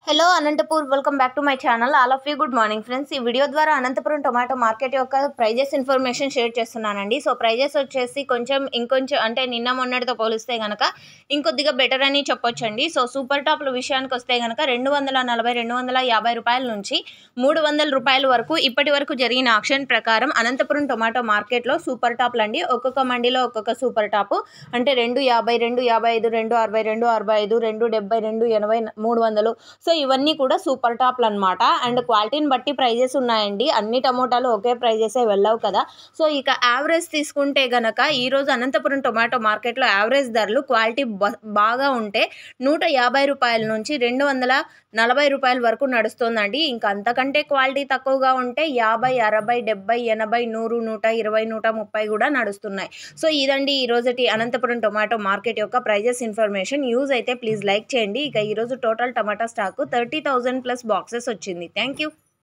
Hello Anantapur welcome back to my channel. All of you good morning friends. ఈ video ద్వారా Anantapuram tomato market యొక్క prices information share చేస్తున్నానండి. So prices వచ్చేసి ఇంకొంచెం అంటే నిన్న మొన్నటితో పోలిస్తే కనుక ఇంకొద్దిగా బెటర్ అని చెప్పొచ్చండి. సో సూపర్ టాప్ల విషయానికి వస్తే కనుక 240 250 రూపాయల నుంచి 300 రూపాయల వరకు ఇప్పటి వరకు జరిగిన ఆక్షన్ ప్రకారం అనంతపురం టొమాటో మార్కెట్లో సూపర్ టాప్లు అండి. ఒక్కొక్క మండీలో ఒక్కొక్క సూపర్ టాపు అంటే 250 255 260 265 270 280 300. సో ఇవన్నీ కూడా సూపర్ టాప్లు అనమాట. అండ్ క్వాలిటీని బట్టి ప్రైజెస్ ఉన్నాయండి. అన్ని టమోటాలు ఒకే ప్రైజెసే వెళ్ళవు కదా. సో ఇక యావరేజ్ తీసుకుంటే గనక ఈరోజు అనంతపురం టొమాటో మార్కెట్లో యావరేజ్ ధరలు క్వాలిటీ బాగా ఉంటే 150 రూపాయల నుంచి 240 రూపాయల వరకు నడుస్తుందండి. ఇంకా అంతకంటే క్వాలిటీ తక్కువగా ఉంటే 50 60 70 80 100 120 130 కూడా నడుస్తున్నాయి. సో ఇదండి ఈరోజుటి అనంతపురం టొమాటో మార్కెట్ యొక్క ప్రైజెస్ ఇన్ఫర్మేషన్. యూజ్ అయితే ప్లీజ్ లైక్ చేయండి. ఇక ఈరోజు టోటల్ టమాటా స్టాక్ 30,000+ బాక్సెస్ వచ్చింది. Thank you.